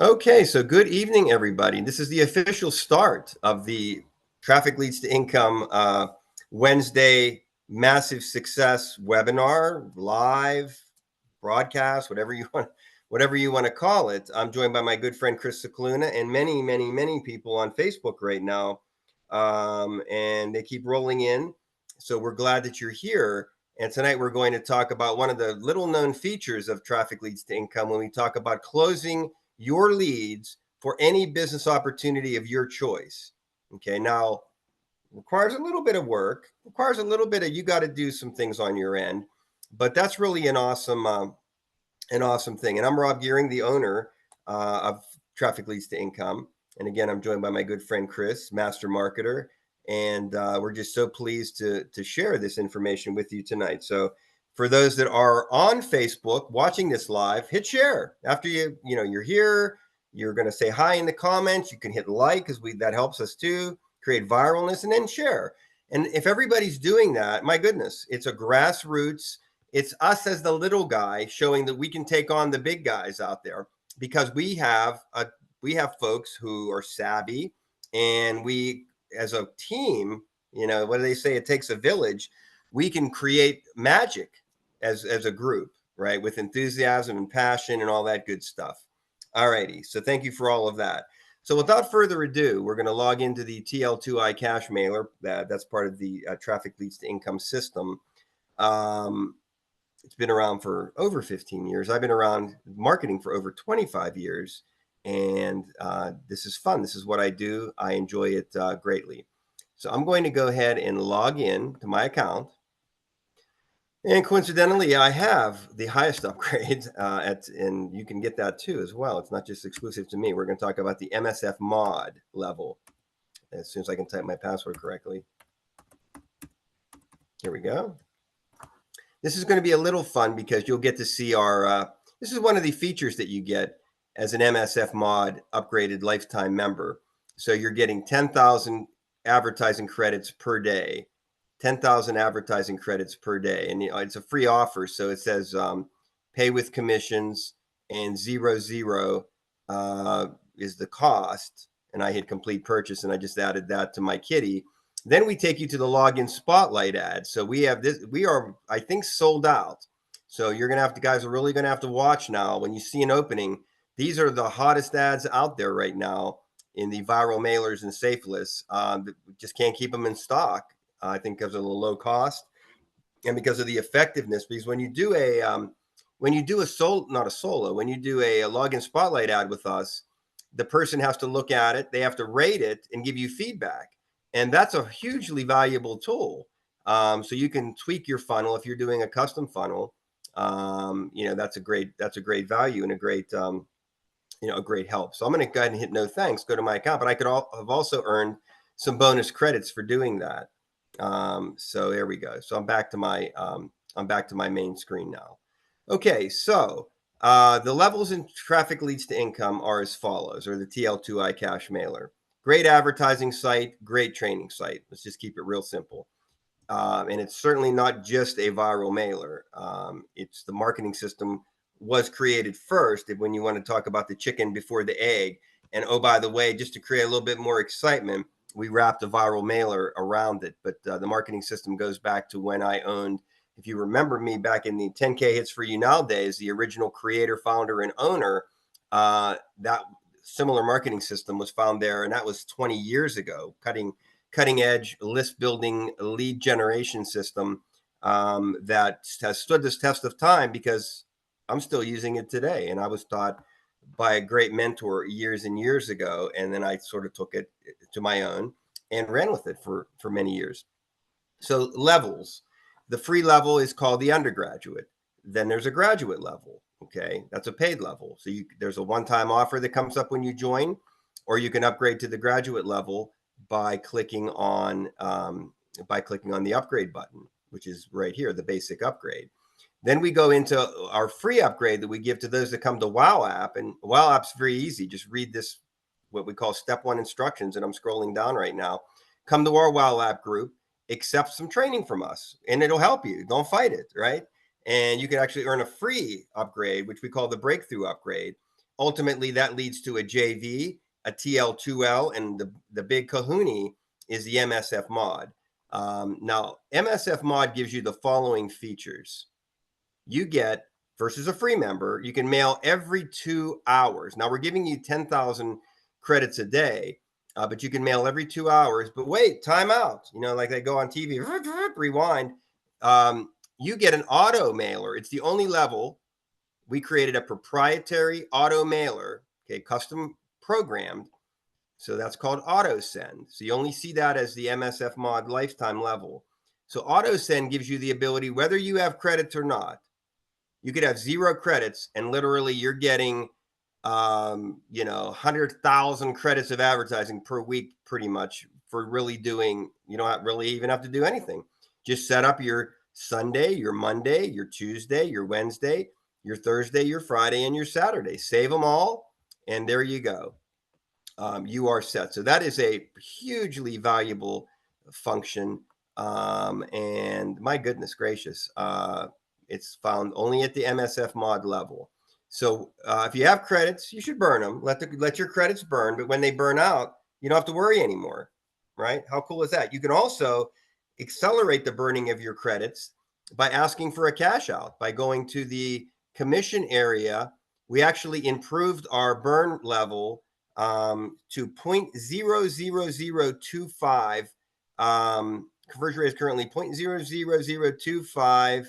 Okay, so good evening, everybody. This is the official start of the Traffic Leads to Income Wednesday massive success webinar, live broadcast, whatever you want to call it. I'm joined by my good friend Chris Cicluna and many people on Facebook right now, and they keep rolling in. So we're glad that you're here. And tonight we're going to talk about one of the little known features of Traffic Leads to Income when we talk about closing your leads for any business opportunity of your choice. Okay, now requires a little bit of work, requires a little bit of you got to do some things on your end, but that's really an awesome thing. And I'm Rob Gearing, the owner of Traffic Leads to Income. And again, I'm joined by my good friend Chris, master marketer, and we're just so pleased to share this information with you tonight. So for those that are on Facebook watching this live, hit share. After you're here, you're going to say hi in the comments. You can hit like because that helps us too, create viralness, and then share. And if everybody's doing that, my goodness, it's a grassroots. It's us as the little guy showing that we can take on the big guys out there because we have folks who are savvy, and we as a team, what do they say? It takes a village. We can create magic as a group, right? With enthusiasm and passion and all that good stuff. All righty. So thank you for all of that. So without further ado, we're going to log into the TL2I cash mailer. That's part of the Traffic Leads to Income system. It's been around for over 15 years. I've been around marketing for over 25 years. And this is fun. This is what I do. I enjoy it greatly. So I'm going to go ahead and log in to my account. And coincidentally, I have the highest upgrade and you can get that too as well. It's not just exclusive to me. We're going to talk about the MSF mod level as soon as I can type my password correctly. Here we go. This is going to be a little fun because you'll get to see this is one of the features that you get as an MSF mod upgraded lifetime member. So you're getting 10,000 advertising credits per day, 10,000 advertising credits per day. And it's a free offer. So it says pay with commissions and 00 is the cost. And I hit complete purchase and I just added that to my kitty. Then we take you to the login spotlight ad. So we have this, we are, I think, sold out. So you're going to have to, guys are really going to have to watch now. When you see an opening, these are the hottest ads out there right now in the viral mailers and safe lists. We just can't keep them in stock. I think because of the low cost and because of the effectiveness. Because when you do a login spotlight ad with us, the person has to look at it, they have to rate it and give you feedback. And that's a hugely valuable tool. So you can tweak your funnel if you're doing a custom funnel. That's a great value and a great help. So I'm going to go ahead and hit no thanks, go to my account, but I could have also earned some bonus credits for doing that. So there we go. So I'm back to my main screen now. Okay, so the levels in Traffic Leads to Income are as follows, or the TL2I cash mailer. Great advertising site, great training site. Let's just keep it real simple. And it's certainly not just a viral mailer. It's the marketing system was created first when you want to talk about the chicken before the egg. And oh, by the way, just to create a little bit more excitement, we wrapped a viral mailer around it. But the marketing system goes back to when I owned, if you remember me back in the 10K Hits for You Now days, the original creator, founder, and owner, that similar marketing system was found there. And that was 20 years ago, cutting edge list building lead generation system that has stood this test of time because I'm still using it today. And I was taught by a great mentor years and years ago. And then I sort of took it to my own and ran with it for many years. So levels, the free level is called the undergraduate. Then there's a graduate level. Okay. That's a paid level. So there's a one-time offer that comes up when you join, or you can upgrade to the graduate level by clicking on the upgrade button, which is right here, the basic upgrade. Then we go into our free upgrade that we give to those that come to Wow App. And Wow App's very easy. Just read this, what we call step 1 instructions. And I'm scrolling down right now. Come to our Wow App group, accept some training from us, and it'll help you. Don't fight it, right? And you can actually earn a free upgrade, which we call the breakthrough upgrade. ultimately that leads to a JV, a TL2L, and the big kahuna is the MSF mod. Now, MSF mod gives you the following features. You get, versus a free member, you can mail every 2 hours. Now, we're giving you 10,000 credits a day, but you can mail every 2 hours. But wait, time out. You know, like they go on TV, rewind. You get an auto mailer. It's the only level. We created a proprietary auto mailer, okay, custom programmed. So that's called auto send. So you only see that as the MSF mod lifetime level. So auto send gives you the ability, whether you have credits or not, you could have 0 credits and literally you're getting 100,000 credits of advertising per week, pretty much, for really doing, you don't really even have to do anything. Just set up your Sunday, your Monday, your Tuesday, your Wednesday, your Thursday, your Friday, and your Saturday. Save them all, and there you go. You are set. So that is a hugely valuable function. And my goodness gracious, it's found only at the MSF mod level. So if you have credits, you should burn them. Let your credits burn. But when they burn out, you don't have to worry anymore, right? How cool is that? You can also accelerate the burning of your credits by asking for a cash out, by going to the commission area. We actually improved our burn level to 0.00025. Conversion rate is currently 0.00025.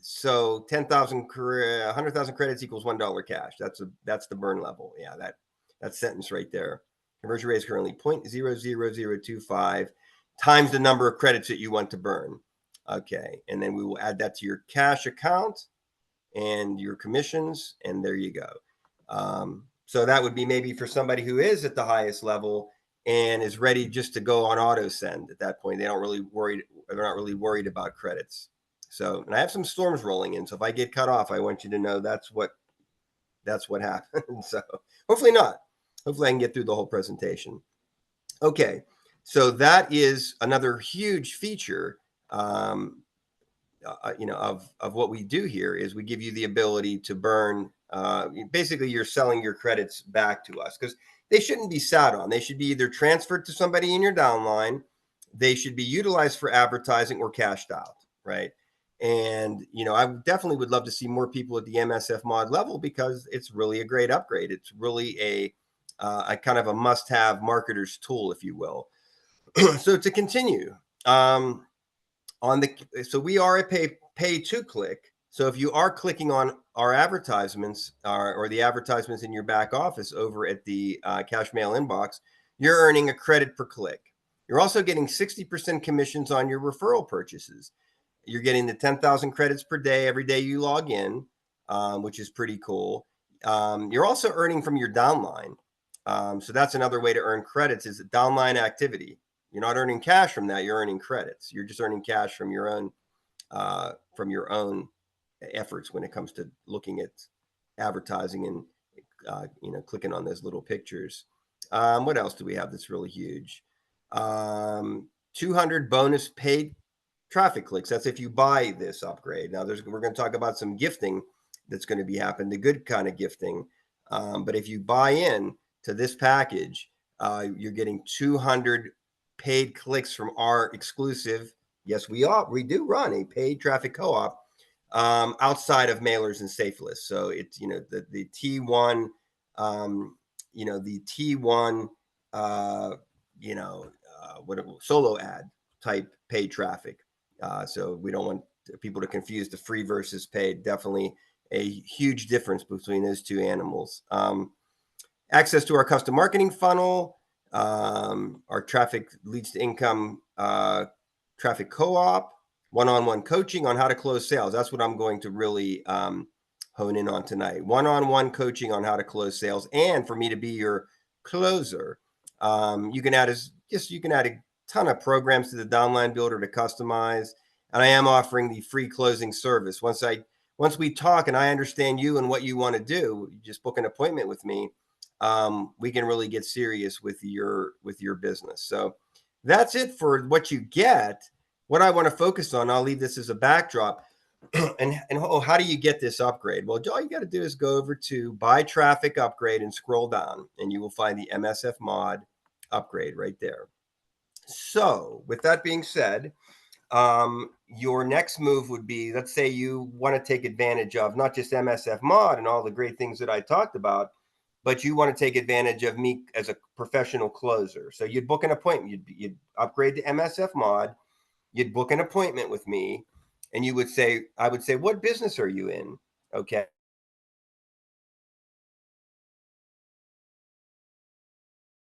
So 10,000, 100,000 credits equals $1 cash. That's the burn level. Yeah, that sentence right there. Conversion rate is currently 0.00025 times the number of credits that you want to burn. Okay, and then we will add that to your cash account and your commissions, and there you go. So that would be maybe for somebody who is at the highest level and is ready just to go on auto send. At that point, they're not really worried about credits. So, and I have some storms rolling in. So if I get cut off, I want you to know that's what happened. So hopefully not. Hopefully I can get through the whole presentation. Okay, so that is another huge feature. Of what we do here is we give you the ability to burn. Basically, you're selling your credits back to us because they shouldn't be sat on. They should be either transferred to somebody in your downline, they should be utilized for advertising, or cashed out, right? And I definitely would love to see more people at the MSF mod level because it's really a great upgrade. It's really a kind of a must-have marketer's tool, if you will. So to continue, so we are a pay to click. So if you are clicking on our advertisements or the advertisements in your back office over at the cash mail inbox, you're earning a credit per click. You're also getting 60% commissions on your referral purchases. You're getting the 10,000 credits per day every day you log in, which is pretty cool. You're also earning from your downline. So that's another way to earn credits, is downline activity. You're not earning cash from that. You're earning credits. You're just earning cash from your own efforts when it comes to looking at advertising and clicking on those little pictures. What else do we have that's really huge? 200 bonus paid traffic clicks. That's if you buy this upgrade. Now we're going to talk about some gifting that's going to be happening, the good kind of gifting. But if you buy in to this package, you're getting 200 paid clicks from our exclusive. Yes, we do run a paid traffic co-op outside of mailers and safe lists. So it's the T1, the T1 solo ad type paid traffic. So we don't want people to confuse the free versus paid. Definitely a huge difference between those two animals. Access to our custom marketing funnel, our traffic leads to income traffic co-op, one-on-one coaching on how to close sales. That's what I'm going to really hone in on tonight. One-on-one coaching on how to close sales, and for me to be your closer. You can add a ton of programs to the downline builder to customize, and I am offering the free closing service. Once we talk and I understand you and what you want to do, just book an appointment with me. We can really get serious with your business. So that's it for what you get. What I want to focus on, I'll leave this as a backdrop. And oh, how do you get this upgrade? Well, all you got to do is go over to buy traffic upgrade and scroll down, and you will find the MSF mod upgrade right there. So, with that being said, your next move would be, let's say you want to take advantage of not just MSF mod and all the great things that I talked about, but you want to take advantage of me as a professional closer. So you'd book an appointment, you'd upgrade to MSF mod, you'd book an appointment with me, and you would say, I would say, what business are you in? Okay.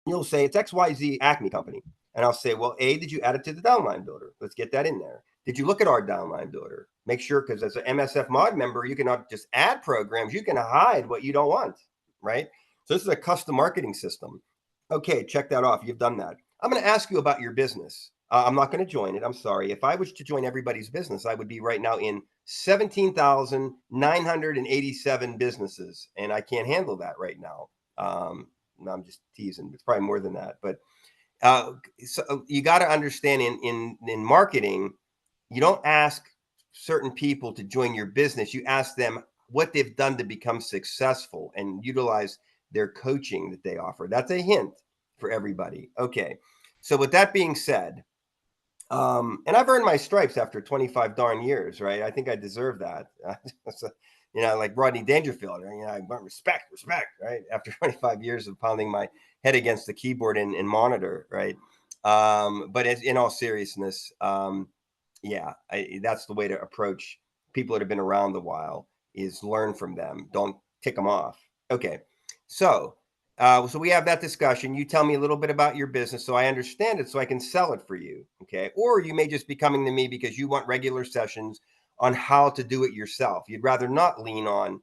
You'll say it's XYZ Acme Company. And I'll say, well, A, did you add it to the downline builder? Let's get that in there. Did you look at our downline builder? Make sure, because as an MSF mod member, you cannot just add programs, you can hide what you don't want, right? So this is a custom marketing system. Okay, check that off. You've done that. I'm going to ask you about your business. I'm not going to join it. I'm sorry. If I was to join everybody's business, I would be right now in 17,987 businesses, and I can't handle that right now. No, I'm just teasing. It's probably more than that, but so you got to understand in marketing, you don't ask certain people to join your business. You ask them what they've done to become successful and utilize their coaching that they offer. That's a hint for everybody. Okay. So with that being said, and I've earned my stripes after 25 darn years, right? I think I deserve that. So, like Rodney Dangerfield, I want respect, right? After 25 years of pounding my head against the keyboard and monitor, right? But in all seriousness, yeah, that's the way to approach people that have been around a while, is learn from them. Don't tick them off. Okay. So we have that discussion. You tell me a little bit about your business so I understand it so I can sell it for you. Okay. Or you may just be coming to me because you want regular sessions on how to do it yourself. You'd rather not lean on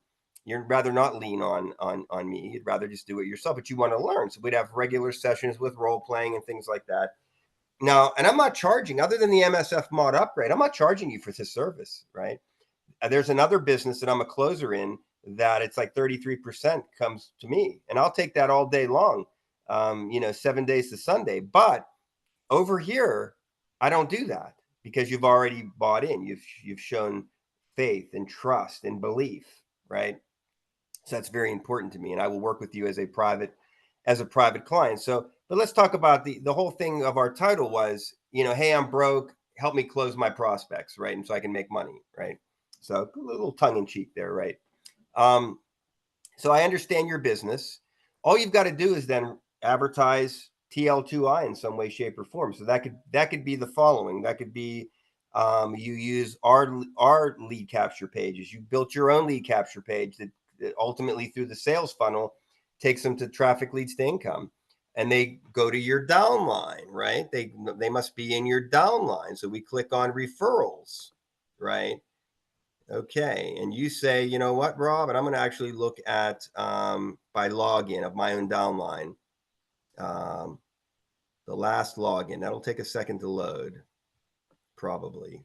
me. You'd rather just do it yourself, but you want to learn. So we'd have regular sessions with role playing and things like that. Now, and I'm not charging, other than the MSF mod upgrade, I'm not charging you for this service, right? There's another business that I'm a closer in that it's like 33% comes to me, and I'll take that all day long, 7 days to Sunday. But over here, I don't do that because you've already bought in. You've shown faith and trust and belief, right? So that's very important to me, and I will work with you as a private client. So, but let's talk about the whole thing of our title was, hey, I'm broke, help me close my prospects, right? And so I can make money, right? So a little tongue in cheek there, right? So I understand your business. All you've got to do is then advertise TL2I in some way, shape, or form. So that could be the following. That could be you use our lead capture pages. You built your own lead capture page that ultimately through the sales funnel takes them to traffic leads to income, and they go to your downline, right? They must be in your downline. So we click on referrals, right? Okay, and you say, you know what, Rob, and I'm going to actually look at by login of my own downline, the last login. That'll take a second to load, probably.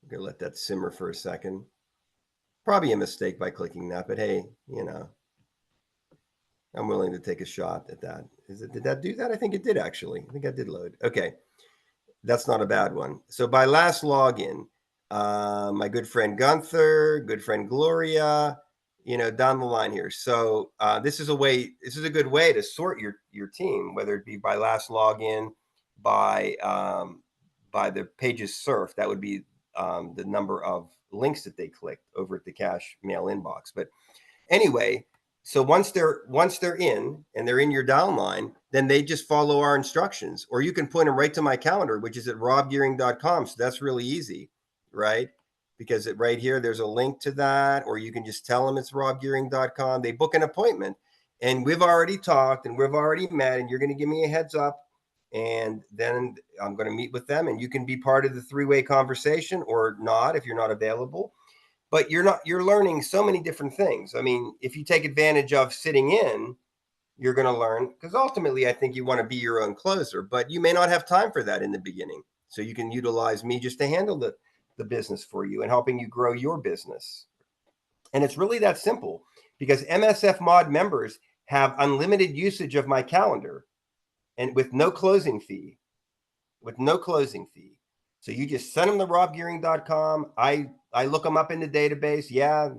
I'm going to let that simmer for a second. Probably a mistake by clicking that, but hey, I'm willing to take a shot at that. Did that do that? I think it did, actually. I think I did load. Okay, that's not a bad one. So by last login, my good friend Gunther, good friend Gloria, down the line here. So this is a good way to sort your team, whether it be by last login, by the pages surfed. That would be the number of links that they clicked over at the cash mail inbox. But anyway, so once they're in and they're in your downline, then they just follow our instructions, or you can point them right to my calendar, which is at robgearing.com. So that's really easy, right? Because right here, there's a link to that, or you can just tell them it's robgearing.com. They book an appointment, and we've already talked and we've already met, and you're going to give me a heads up, and then I'm going to meet with them, and you can be part of the three-way conversation or not if you're not available. But you're learning so many different things. I mean, if you take advantage of sitting in, you're going to learn, because ultimately I think you want to be your own closer, but you may not have time for that in the beginning. So you can utilize me just to handle the business for you and helping you grow your business. And it's really that simple, because MSF mod members have unlimited usage of my calendar and with no closing fee. So you just send them to robgearing.com. I look them up in the database. Yeah,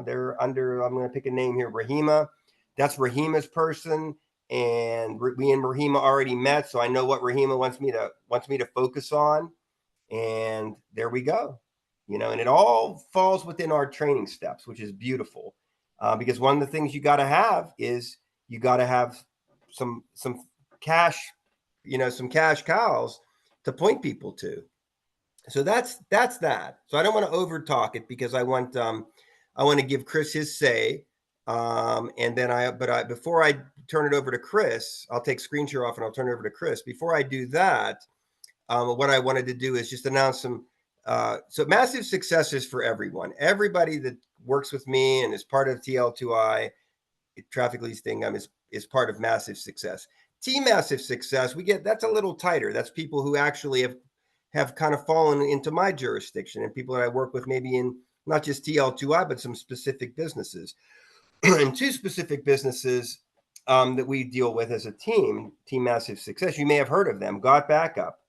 they're under, I'm going to pick a name here, Rahima. That's Rahima's person. And me and Rahima already met. So I know what Rahima wants me to focus on. And there we go. And it all falls within our training steps, which is beautiful. Because one of the things you got to have is you got to have some cash, some cash cows to point people to. So that's that. So I don't want to over talk it because I want to give Chris his say. And then before I turn it over to Chris, I'll take screen share off and I'll turn it over to Chris. Before I do that, what I wanted to do is just announce some. So massive successes for everyone. Everybody that works with me and is part of TL2I traffic leads thing is part of massive success. Team massive success, that's a little tighter. That's people who actually have kind of fallen into my jurisdiction and people that I work with maybe in not just TL2I, but some specific businesses. And two specific businesses that we deal with as a team massive success. You may have heard of them, Got Backup.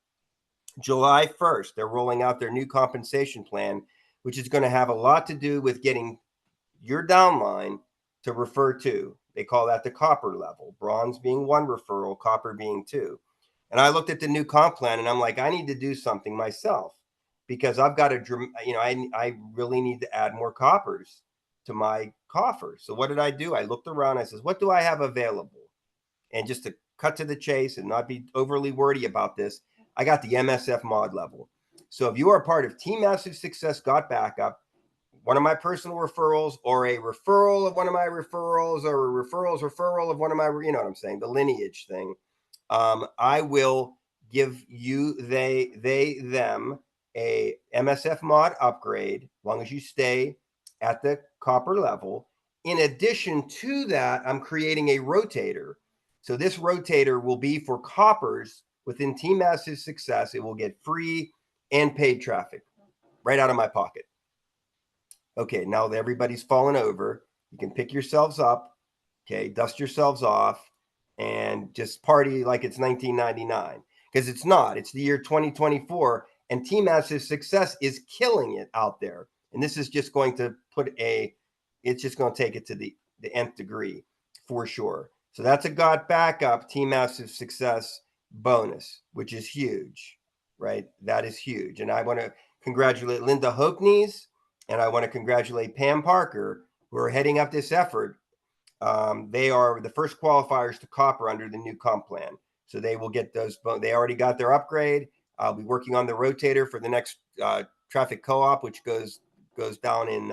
July 1st, they're rolling out their new compensation plan, which is going to have a lot to do with getting your downline to refer to. They call that the copper level, bronze being one referral, copper being two. And I looked at the new comp plan and I'm like, I need to do something myself because I've got I really need to add more coppers to my coffers. So what did I do? I looked around. I says, what do I have available? And just to cut to the chase and not be overly wordy about this, I got the MSF mod level. So if you are part of Team Massive Success Got Backup, one of my personal referrals or a referral of one of my referrals or a referral of one of my, you know what I'm saying, the lineage thing, I will give you, them a MSF mod upgrade as long as you stay at the copper level. In addition to that, I'm creating a rotator. So this rotator will be for coppers within Team Massive Success. It will get free and paid traffic right out of my pocket. Okay, now that everybody's fallen over, you can pick yourselves up, okay, dust yourselves off, and just party like it's 1999. Because it's not. It's the year 2024, and Team Massive Success is killing it out there. And this is just going to it's just going to take it to the nth degree for sure. So that's a Got Backup Team Massive Success bonus, which is huge, right? That is huge. And I want to congratulate Linda Hoeknees. And I want to congratulate Pam Parker, who are heading up this effort. They are the first qualifiers to copper under the new comp plan. So they will get those. They already got their upgrade. I'll be working on the rotator for the next traffic co-op, which goes down in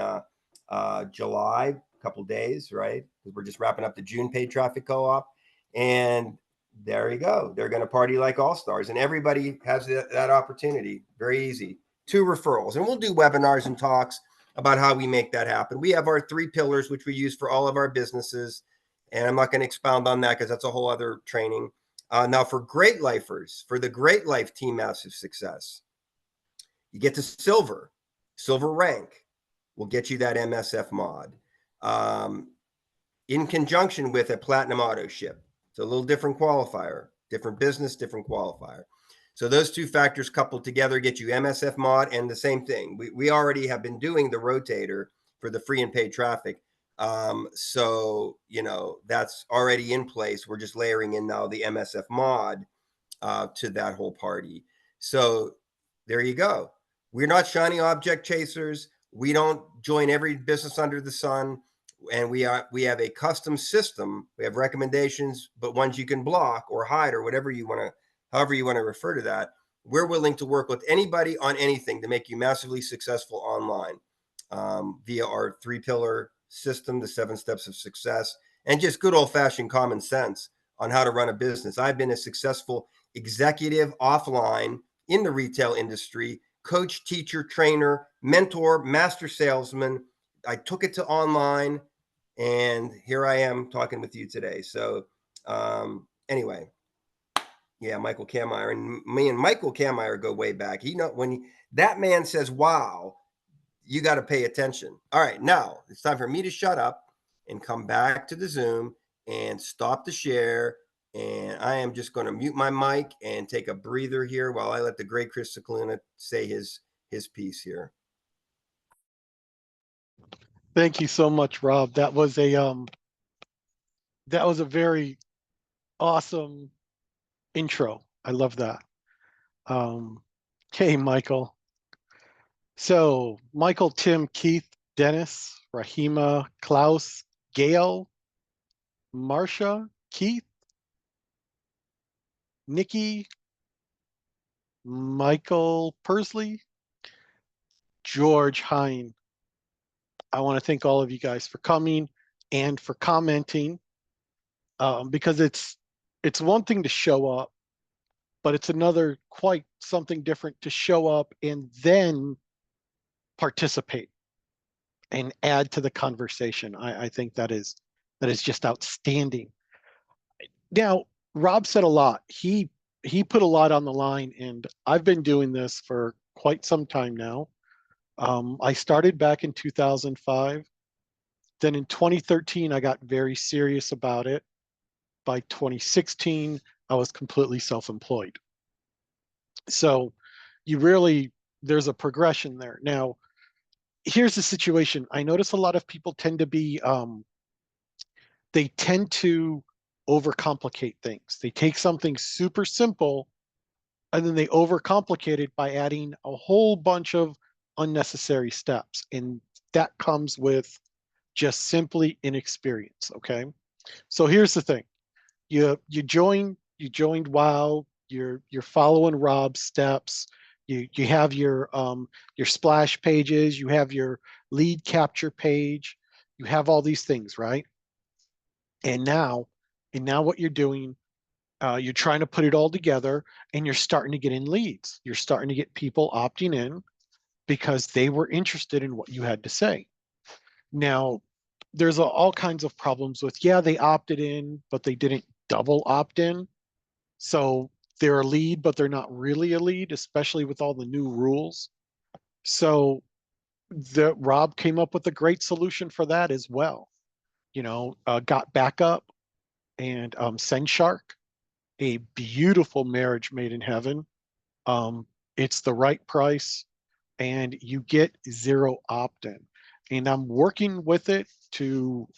July, a couple days, right? Because we're just wrapping up the June paid traffic co-op. And there you go. They're going to party like all-stars. And everybody has that opportunity. Very easy. 2 referrals. And we'll do webinars and talks about how we make that happen. We have our 3 pillars, which we use for all of our businesses. And I'm not going to expound on that because that's a whole other training. Now, for great lifers, for the Great Life Team Massive Success, you get to silver rank. We'll get you that MSF mod in conjunction with a platinum auto ship. It's a little different qualifier, different business, different qualifier. So those 2 factors coupled together get you MSF mod, and the same thing. We already have been doing the rotator for the free and paid traffic. So, that's already in place. We're just layering in now the MSF mod to that whole party. So there you go. We're not shiny object chasers. We don't join every business under the sun. And we have a custom system. We have recommendations, but ones you can block or hide or whatever you want to, however you want to refer to that. We're willing to work with anybody on anything to make you massively successful online via our 3-pillar system, the 7 steps of success, and just good old-fashioned common sense on how to run a business. I've been a successful executive offline in the retail industry, coach, teacher, trainer, mentor, master salesman. I took it to online, and here I am talking with you today. So anyway, yeah, Michael Kameyer, and me and Michael Kameyer go way back. That man says, wow, you got to pay attention. All right, now it's time for me to shut up and come back to the Zoom and stop the share And I am just going to mute my mic and take a breather here while I let the great Chris Cicluna say his piece here. Thank you so much, Rob. That was a very awesome intro. I love that. Okay, Michael. So Michael, Tim, Keith, Dennis, Rahima, Klaus, Gail, Marsha, Keith, Nikki, Michael Persley, George Hine. I want to thank all of you guys for coming and for commenting, because it's one thing to show up, but it's another quite something different to show up and then participate and add to the conversation. I think that is just outstanding. Now, Rob said a lot. He put a lot on the line, and I've been doing this for quite some time now. I started back in 2005. Then in 2013, I got very serious about it. By 2016, I was completely self-employed. So there's a progression there. Now, here's the situation. I notice a lot of people tend to be, they tend to overcomplicate things. They take something super simple and then they overcomplicate it by adding a whole bunch of unnecessary steps. And that comes with just simply inexperience. Okay. So here's the thing. You joined WoW, you're following Rob's steps. You have your splash pages, you have your lead capture page, you have all these things, right? And now what you're doing, you're trying to put it all together, and you're starting to get in leads. You're starting to get people opting in because they were interested in what you had to say. Now, there's all kinds of problems with, yeah, they opted in, but they didn't double opt in. So they're a lead, but they're not really a lead, especially with all the new rules. So Rob came up with a great solution for that as well. Got Backup and SendShark, a beautiful marriage made in heaven. It's the right price, and you get zero opt-in. And I'm working with it to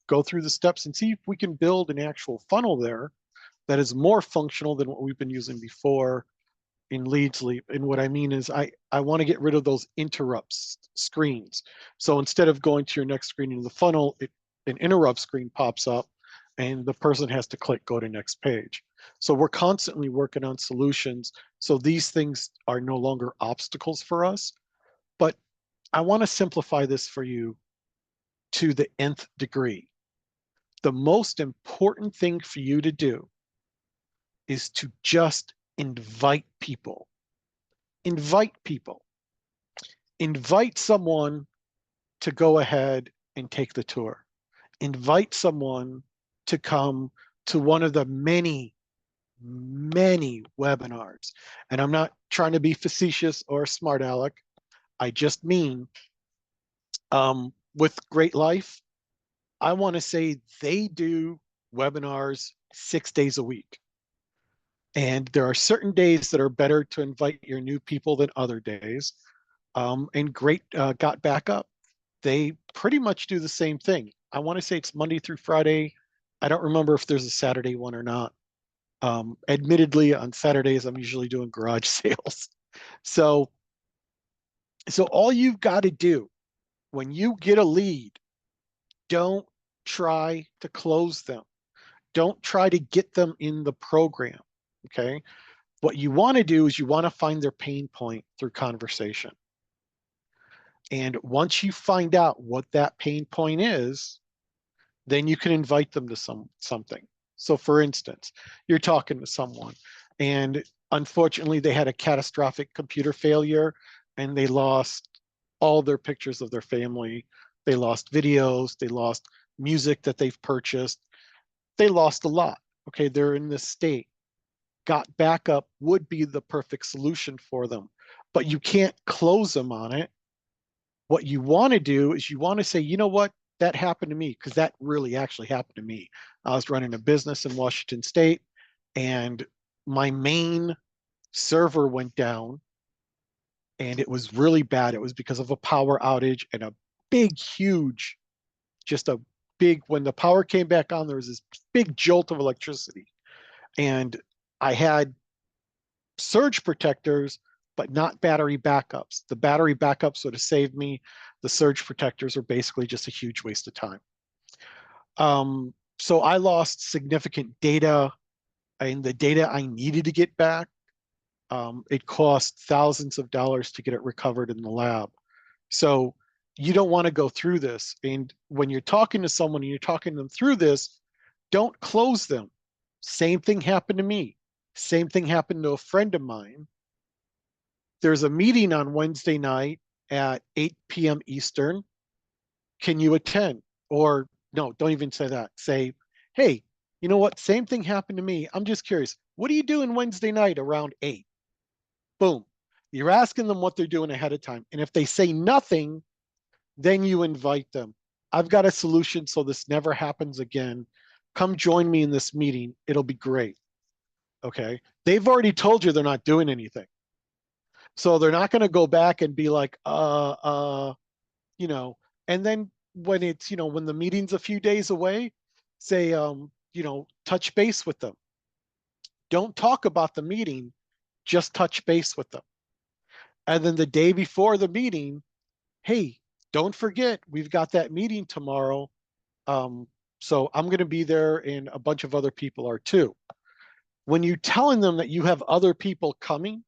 go through the steps and see if we can build an actual funnel there that is more functional than what we've been using before in LeadsLeap. And what I mean is I want to get rid of those interrupts screens. So instead of going to your next screen in the funnel, an interrupt screen pops up and the person has to click go to next page. So we're constantly working on solutions so these things are no longer obstacles for us. But I want to simplify this for you to the nth degree. The most important thing for you to do is to just invite people. Invite people. Invite someone to go ahead and take the tour. Invite someone to come to one of the many webinars. And I'm not trying to be facetious or smart aleck. I just mean with Great Life, I want to say they do webinars 6 days a week. And there are certain days that are better to invite your new people than other days. And Got Backup, they pretty much do the same thing. I want to say it's Monday through Friday. I don't remember if there's a Saturday one or not. Admittedly, on Saturdays, I'm usually doing garage sales. So all you've got to do when you get a lead, don't try to close them. Don't try to get them in the program, okay? What you want to do is you want to find their pain point through conversation. And once you find out what that pain point is, then you can invite them to something. So for instance, you're talking to someone and unfortunately they had a catastrophic computer failure and they lost all their pictures of their family. They lost videos, they lost music that they've purchased. They lost a lot. Okay, they're in this state. Got Backup would be the perfect solution for them, but you can't close them on it. What you want to do is you want to say, you know what, that happened to me, because that really actually happened to me. I was running a business in Washington State, and my main server went down, and it was really bad. It was because of a power outage and a big, huge, just a big, when the power came back on, there was this big jolt of electricity. And I had surge protectors, but not battery backups. The battery backups would have saved me. The surge protectors are basically just a huge waste of time. So I lost significant data, and the data I needed to get back, it cost thousands of dollars to get it recovered in the lab. So you don't want to go through this. And when you're talking to someone and you're talking them through this, don't close them. Same thing happened to me. Same thing happened to a friend of mine. There's a meeting on Wednesday night at 8 p.m. Eastern. Can you attend? Or no, don't even say that. Say, hey, you know what? Same thing happened to me. I'm just curious. What are you doing Wednesday night around 8? Boom. You're asking them what they're doing ahead of time. And if they say nothing, then you invite them. I've got a solution so this never happens again. Come join me in this meeting. It'll be great. Okay. They've already told you they're not doing anything. So they're not going to go back and be like, you know, and then when it's, you know, when the meeting's a few days away, say, you know, touch base with them. Don't talk about the meeting, just touch base with them. And then the day before the meeting, hey, don't forget, we've got that meeting tomorrow. So I'm going to be there, and a bunch of other people are too. When you're telling them that you have other people coming,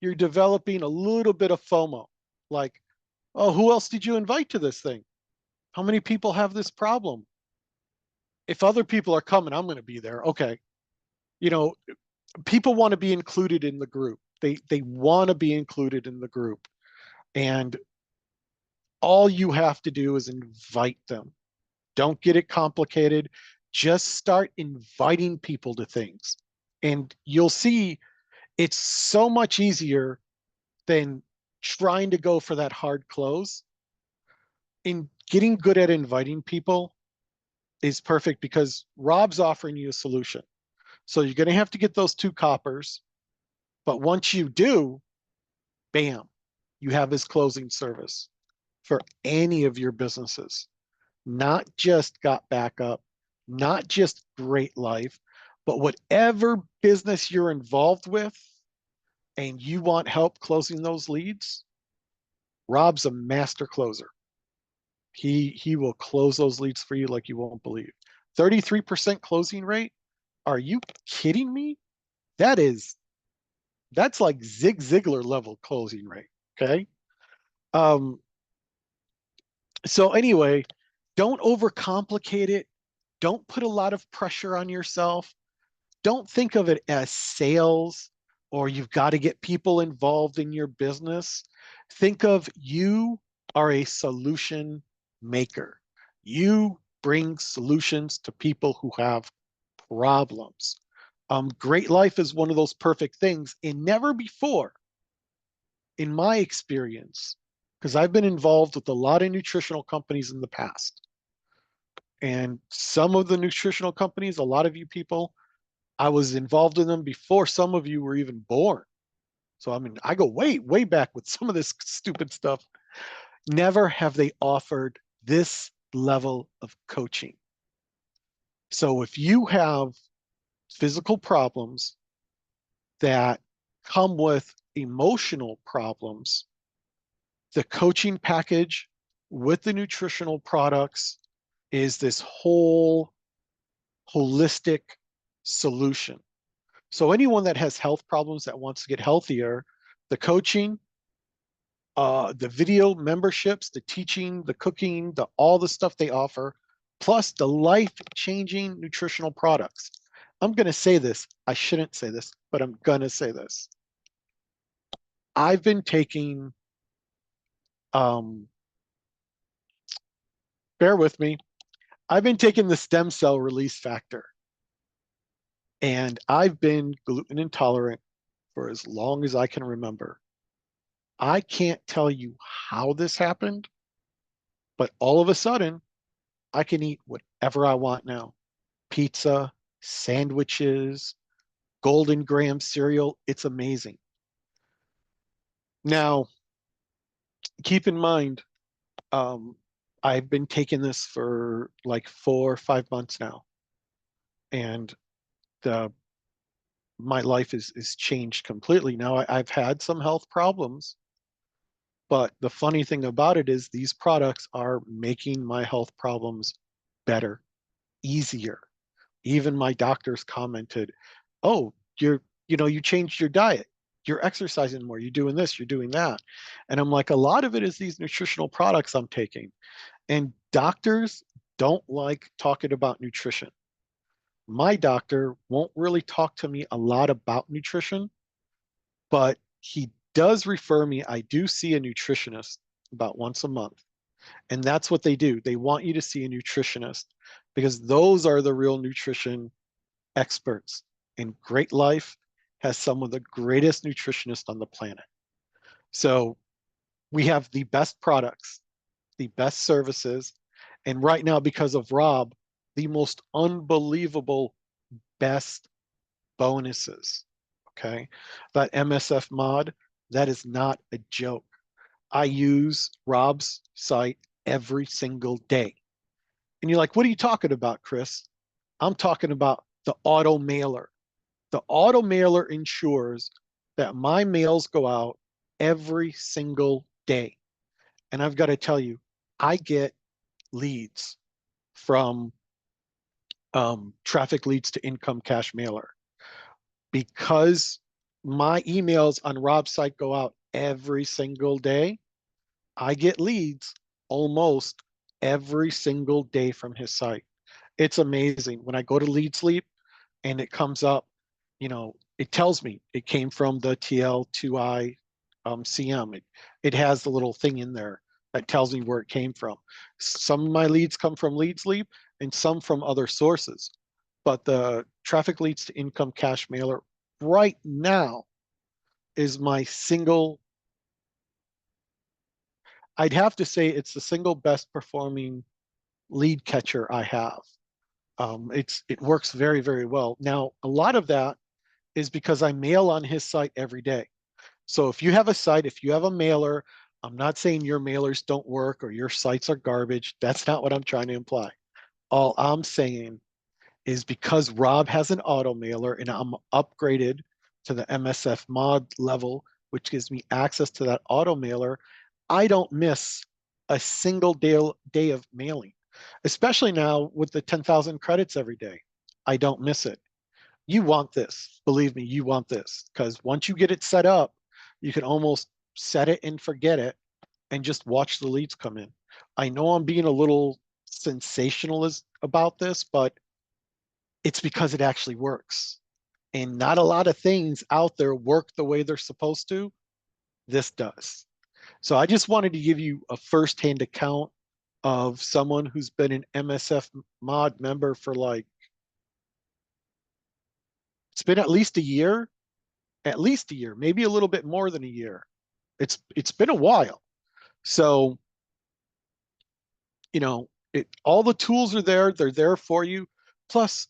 you're developing a little bit of FOMO. Like, oh, who else did you invite to this thing? How many people have this problem? If other people are coming, I'm going to be there. Okay. You know, people want to be included in the group. They want to be included in the group. And all you have to do is invite them. Don't get it complicated. Just start inviting people to things. And you'll see it's so much easier than trying to go for that hard close. In getting good at inviting people is perfect, because Rob's offering you a solution. So you're going to have to get those 2 coppers. But once you do, bam, you have his closing service for any of your businesses. Not just Got Backup, not just Great Life, but whatever business you're involved with and you want help closing those leads, Rob's a master closer. He will close those leads for you like you won't believe. 33% closing rate? Are you kidding me? That's like Zig Ziglar level closing rate. Okay. So anyway, don't overcomplicate it. Don't put a lot of pressure on yourself. Don't think of it as sales or you've got to get people involved in your business. Think of you are a solution maker. You bring solutions to people who have problems. Great Life is one of those perfect things, and never before, in my experience, because I've been involved with a lot of nutritional companies in the past. And some of the nutritional companies, a lot of you people, I was involved in them before some of you were even born. So, I mean, I go way, way back with some of this stupid stuff. Never have they offered this level of coaching. So if you have physical problems that come with emotional problems, the coaching package with the nutritional products is this whole holistic solution. So anyone that has health problems that wants to get healthier, the coaching, the video memberships, the teaching, the cooking, all the stuff they offer, plus the life-changing nutritional products. I'm going to say this. I shouldn't say this, but I'm going to say this. I've been taking, bear with me, I've been taking the stem cell release factor. And I've been gluten intolerant for as long as I can remember. I can't tell you how this happened, but all of a sudden, I can eat whatever I want now. Pizza, sandwiches, Golden Graham cereal. It's amazing. Now, keep in mind, um, I've been taking this for like 4 or 5 months now, and the my life is changed completely. Now I've had some health problems, but the funny thing about it is these products are making my health problems better, easier. Even my doctors commented, "Oh, you changed your diet. You're exercising more. You're doing this, you're doing that." And I'm like, a lot of it is these nutritional products I'm taking. And doctors don't like talking about nutrition. My doctor won't really talk to me a lot about nutrition, but he does refer me. I do see a nutritionist about once a month. And that's what they do. They want you to see a nutritionist because those are the real nutrition experts. And Great Life has some of the greatest nutritionists on the planet. So we have the best products, the best services, and right now, because of Rob, the most unbelievable best bonuses. Okay. That MSF mod, that is not a joke. I use Rob's site every single day. And you're like, what are you talking about, Chris? I'm talking about the auto mailer. The auto mailer ensures that my mails go out every single day. And I've got to tell you, I get leads from traffic leads to income cash mailer because my emails on Rob's site go out every single day. I get leads almost every single day from his site. It's amazing. When I go to Lead Sleep and it comes up, it tells me it came from the TL2I CM. It has the little thing in there that tells me where it came from. Some of my leads come from Lead Sleep and some from other sources. But the traffic leads to income cash mailer right now is my single, I'd have to say it's the single best performing lead catcher I have. It works very, very well. Now, a lot of that is because I mail on his site every day. So if you have a site, if you have a mailer, I'm not saying your mailers don't work or your sites are garbage. That's not what I'm trying to imply. All I'm saying is because Rob has an auto mailer and I'm upgraded to the MSF mod level, which gives me access to that auto mailer, I don't miss a single day of mailing, especially now with the 10,000 credits every day. I don't miss it. You want this. Believe me, you want this because once you get it set up, you can almost set it and forget it and just watch the leads come in. I know I'm being a little sensationalist about this, but it's because it actually works. And not a lot of things out there work the way they're supposed to. This does. So I just wanted to give you a firsthand account of someone who's been an MSF mod member for it's been at least a year, maybe a little bit more than a year. It's been a while. So, all the tools are there, they're there for you. Plus,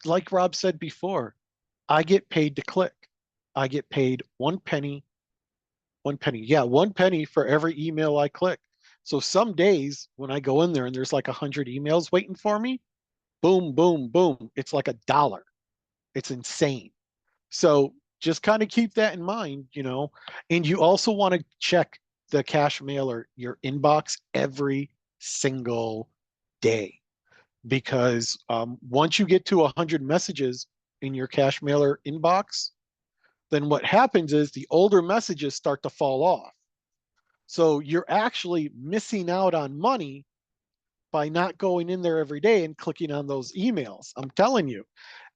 like Rob said before, I get paid to click. I get paid 1 penny, 1 penny. Yeah, 1 penny for every email I click. So some days when I go in there and there's like 100 emails waiting for me, boom, boom, boom. It's like $1. It's insane. So just kind of keep that in mind. And you also want to check the cash mailer, your inbox every single day. Because once you get to 100 messages in your cash mailer inbox, then what happens is the older messages start to fall off. So you're actually missing out on money by not going in there every day and clicking on those emails. I'm telling you.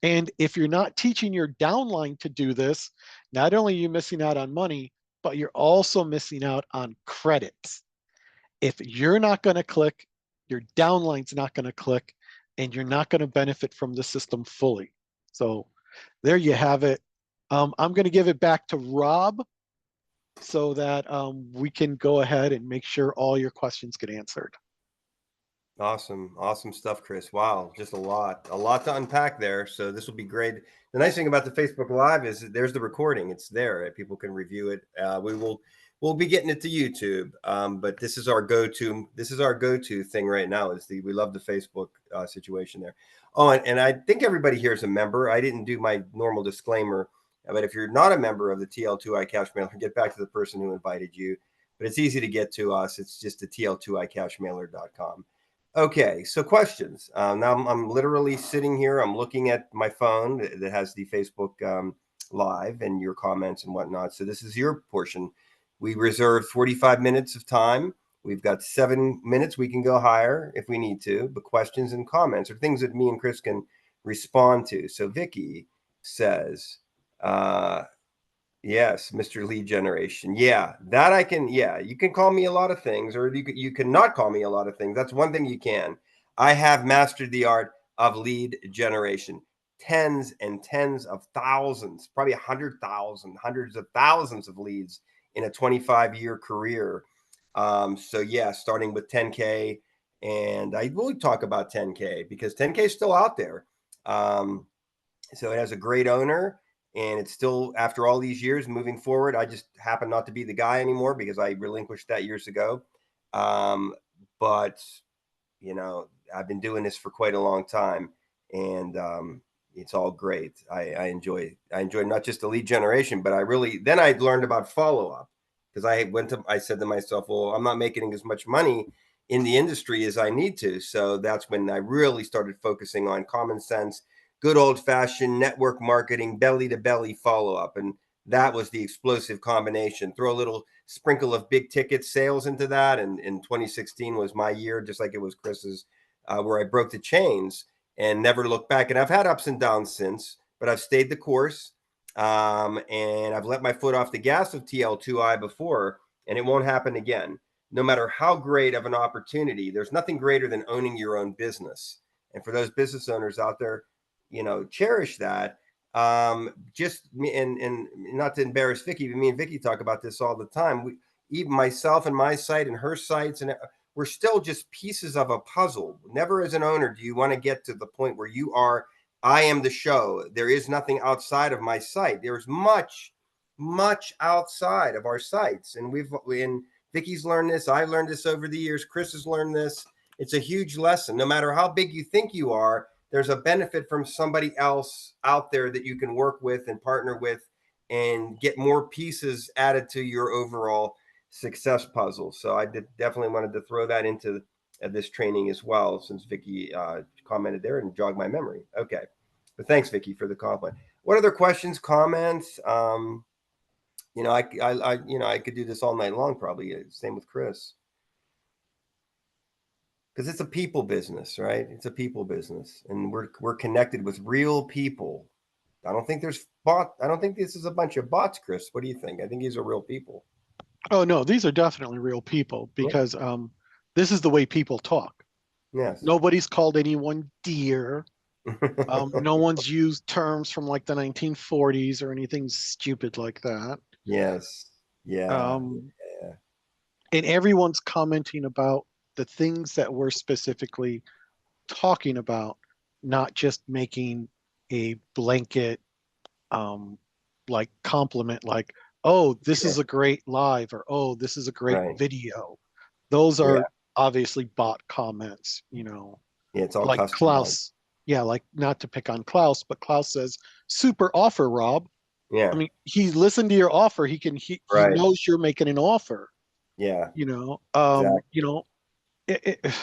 And if you're not teaching your downline to do this, not only are you missing out on money, but you're also missing out on credits. If you're not going to click, your downline's not going to click, and you're not going to benefit from the system fully. So there you have it. I'm going to give it back to Rob so that we can go ahead and make sure all your questions get answered. Awesome. Awesome stuff, Chris. Wow. Just a lot to unpack there. So this will be great. The nice thing about the Facebook Live is there's the recording. It's there. People can review it. We'll be getting it to YouTube. But this is our go-to thing right now we love the Facebook situation there. Oh, and I think everybody here is a member. I didn't do my normal disclaimer, but if you're not a member of the TL2I Cash Mailer, get back to the person who invited you. But it's easy to get to us. It's just the TL2icashmailer.com. Okay, so questions. Now I'm literally sitting here. I'm looking at my phone that has the Facebook Live and your comments and whatnot. So this is your portion. We reserved 45 minutes of time. We've got 7 minutes. We can go higher if we need to, but questions and comments are things that me and Chris can respond to. So Vicky says, yes, Mr. Lead Generation. Yeah, that I can. Yeah, you can call me a lot of things, or you can not call me a lot of things. That's one thing you can. I have mastered the art of lead generation. Tens and tens of thousands, probably 100,000, hundreds of thousands of leads in a 25-year career. So yeah, starting with 10K, and I will talk about 10K because 10K is still out there. So it has a great owner, and it's still, after all these years moving forward, I just happen not to be the guy anymore because I relinquished that years ago. But I've been doing this for quite a long time, and it's all great. I enjoy not just the lead generation, but I learned about follow-up, because I said to myself, well, I'm not making as much money in the industry as I need to. So that's when I really started focusing on common sense, good old fashioned network marketing, belly to belly follow up. And that was the explosive combination. Throw a little sprinkle of big ticket sales into that. And in 2016 was my year, just like it was Chris's, where I broke the chains and never looked back. And I've had ups and downs since, but I've stayed the course. And I've let my foot off the gas of TL2I before, and it won't happen again. No matter how great of an opportunity, there's nothing greater than owning your own business. And for those business owners out there, cherish that. Just me, and not to embarrass Vicky, but me and Vicky talk about this all the time. Even myself and my site and her sites, and we're still just pieces of a puzzle. Never as an owner do you want to get to the point where you are, I am the show. There is nothing outside of my site. There's much, much outside of our sites. And Vicky's learned this. I've learned this over the years. Chris has learned this. It's a huge lesson. No matter how big you think you are, there's a benefit from somebody else out there that you can work with and partner with and get more pieces added to your overall success puzzle. So I definitely wanted to throw that into this training as well, since Vicky commented there and jogged my memory. Okay. But thanks, Vicky, for the compliment. What other questions, comments? I could do this all night long, probably. Same with Chris. Because it's a people business, right? It's a people business, and we're connected with real people. I don't think this is a bunch of bots, Chris. What do you think? I think these are real people. Oh no, these are definitely real people, because this is the way people talk. Yes. Nobody's called anyone dear. No one's used terms from like the 1940s or anything stupid like that. Yes. Yeah. And everyone's commenting about the things that we're specifically talking about, not just making a blanket like compliment, like, oh, this is a great live, or oh, this is a great video. Those are obviously bot comments, Yeah, it's all like customized. Klaus. Yeah, like, not to pick on Klaus, but Klaus says, super offer, Rob. Yeah. I mean, he listened to your offer. He knows you're making an offer. Yeah. Exactly. It's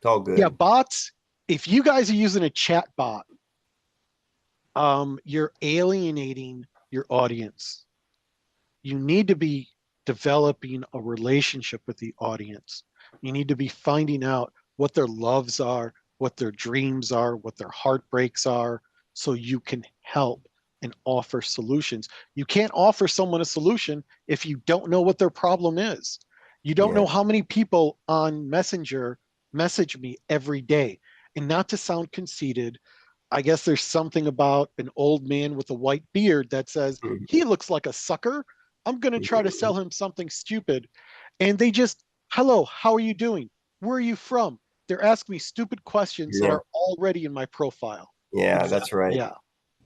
all good. Yeah, bots. If you guys are using a chat bot, you're alienating your audience. You need to be developing a relationship with the audience. You need to be finding out what their loves are, what their dreams are, what their heartbreaks are, so you can help and offer solutions. You can't offer someone a solution if you don't know what their problem is. You don't know how many people on Messenger message me every day. And not to sound conceited, I guess there's something about an old man with a white beard that says, he looks like a sucker. I'm going to try to sell him something stupid. And they just, hello, how are you doing? Where are you from? they're asking me stupid questions that Yeah. are already in my profile. Yeah, that's right. Yeah.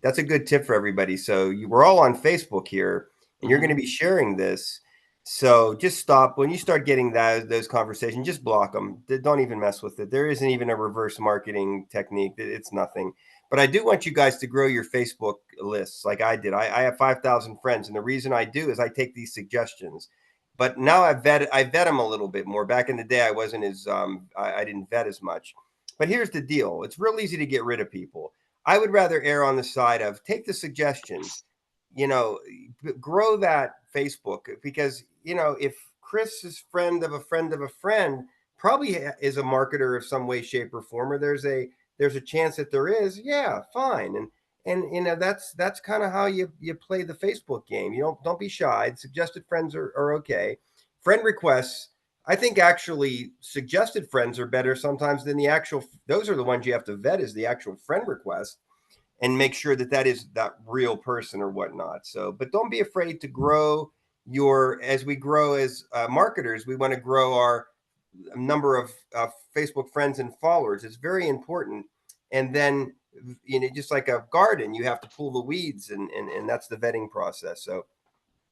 That's a good tip for everybody. So we're all on Facebook here, and you're going to be sharing this. So just stop when you start getting those conversations. Just block them. Don't even mess with it. There isn't even a reverse marketing technique. It's nothing. But I do want you guys to grow your Facebook lists, like I did. I have 5,000 friends, and the reason I do is I take these suggestions. But now I vet them a little bit more. Back in the day, I wasn't as I didn't vet as much. But here's the deal: it's real easy to get rid of people. I would rather err on the side of take the suggestions, you know, grow that Facebook, because, you know, if Chris is friend of a friend of a friend probably is a marketer of some way, shape, or form, or there's a chance that there is, yeah, fine. And you know, that's kind of how you play the Facebook game. You don't be shy. Suggested friends are okay. Friend requests, I think actually suggested friends are better sometimes than the actual. Those are the ones you have to vet, is the actual friend request, and make sure that that is that real person or whatnot. So, but don't be afraid to grow as we grow as marketers, we want to grow our number of Facebook friends and followers. It's very important. And then, you know, just like a garden, you have to pull the weeds, and that's the vetting process. So,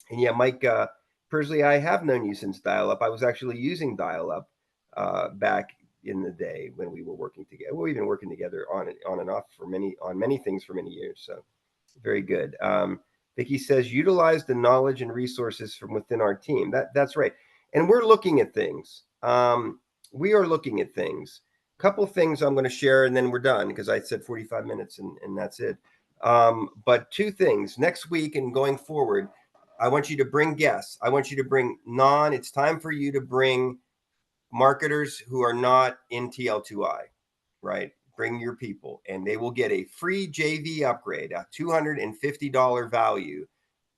and yeah, Mike Persley, I have known you since dial up. I was actually using dial up back in the day when we were working together. We've been working together on and off on many things for many years. So very good. Vicky says utilize the knowledge and resources from within our team. That's right. And we're looking at things. We are looking at things. Couple things I'm going to share, and then we're done, because I said 45 minutes and that's it. But two things next week and going forward. I want you to bring guests. I want you to bring it's time for you to bring marketers who are not in TL2I, right? Bring your people, and they will get a free JV upgrade, a $250 value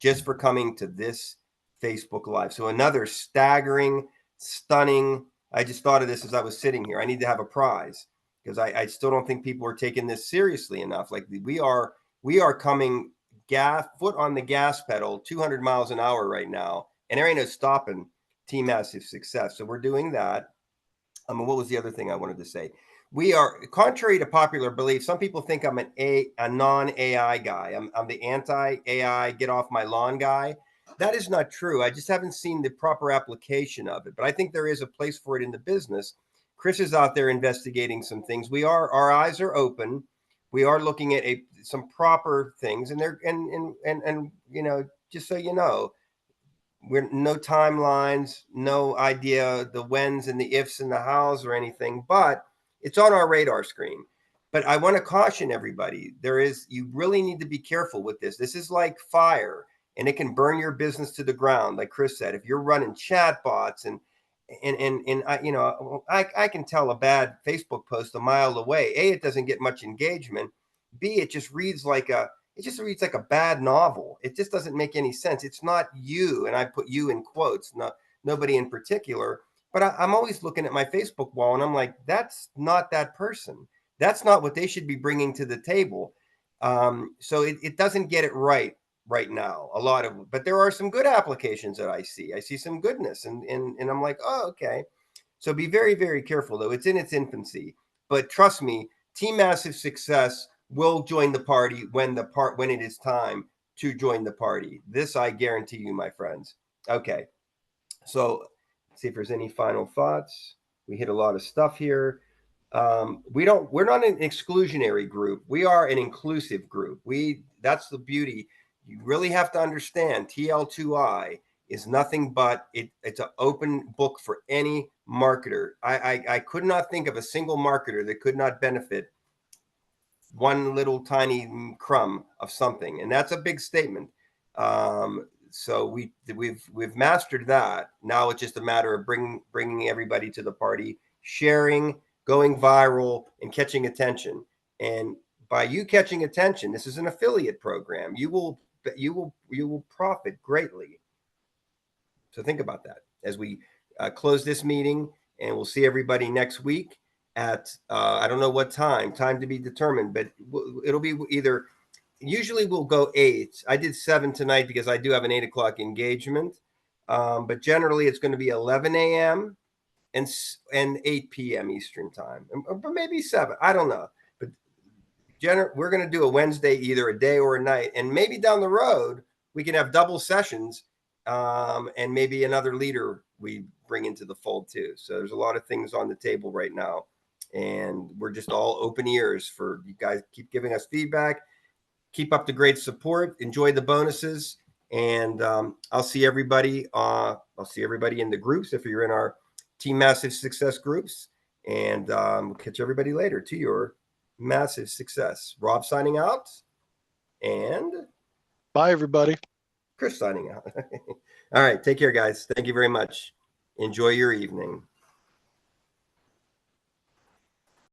just for coming to this Facebook Live. So another staggering, stunning. I just thought of this as I was sitting here. I need to have a prize, because I still don't think people are taking this seriously enough. Like we are coming foot on the gas pedal, 200 miles an hour right now, and there ain't no stopping Team Massive Success. So we're doing that. What was the other thing I wanted to say? We are, contrary to popular belief, some people think I'm a non-AI guy. I'm the anti-AI, get off my lawn guy. That is not true. I just haven't seen the proper application of it. But I think there is a place for it in the business. Chris is out there investigating some things. Our eyes are open. We are looking at some proper things, and they're and you know, just so you know, we're no timelines, no idea the whens and the ifs and the hows or anything, but it's on our radar screen. But I want to caution everybody, you really need to be careful with this. This is like fire, and it can burn your business to the ground. Like Chris said, if you're running chat bots and I, you know, I can tell a bad Facebook post a mile away. A, it doesn't get much engagement. B, it just reads like a bad novel. It just doesn't make any sense. It's not you, and I put you in quotes, nobody in particular. But I'm always looking at my Facebook wall, and I'm like, that's not that person. That's not what they should be bringing to the table. So it doesn't get it right now. A lot of, but there are some good applications that I see. I see some goodness, and I'm like, oh, okay. So be very, very careful, though. It's in its infancy, but trust me, Team Massive Success will join the party when it is time to join the party. This I guarantee you, my friends. Okay, so let's see if there's any final thoughts. We hit a lot of stuff here. We're not an exclusionary group. We are an inclusive group. That's the beauty. You really have to understand TL2I is nothing but it's an open book for any marketer. I could not think of a single marketer that could not benefit one little tiny crumb of something, and that's a big statement. So we've mastered that. Now it's just a matter of bringing everybody to the party, sharing, going viral, and catching attention. And by you catching attention, this is an affiliate program. You will profit greatly. So think about that as we close this meeting, and we'll see everybody next week at I don't know what time to be determined, but it'll be either. Usually we'll go 8. I did 7 tonight because I do have an 8 o'clock engagement, but generally it's going to be 11 a.m. and 8 p.m. Eastern time, or maybe 7. I don't know. But we're going to do a Wednesday, either a day or a night, and maybe down the road we can have double sessions, and maybe another leader we bring into the fold too. So there's a lot of things on the table right now, and we're just all open ears for you guys. Keep giving us feedback. Keep up the great support. Enjoy the bonuses, and I'll see everybody. I'll see everybody in the groups if you're in our Team Massive Success groups, and we'll catch everybody later to your massive success. Rob signing out, and Bye, everybody. Chris signing out. All right, take care, guys. Thank you very much. Enjoy your evening.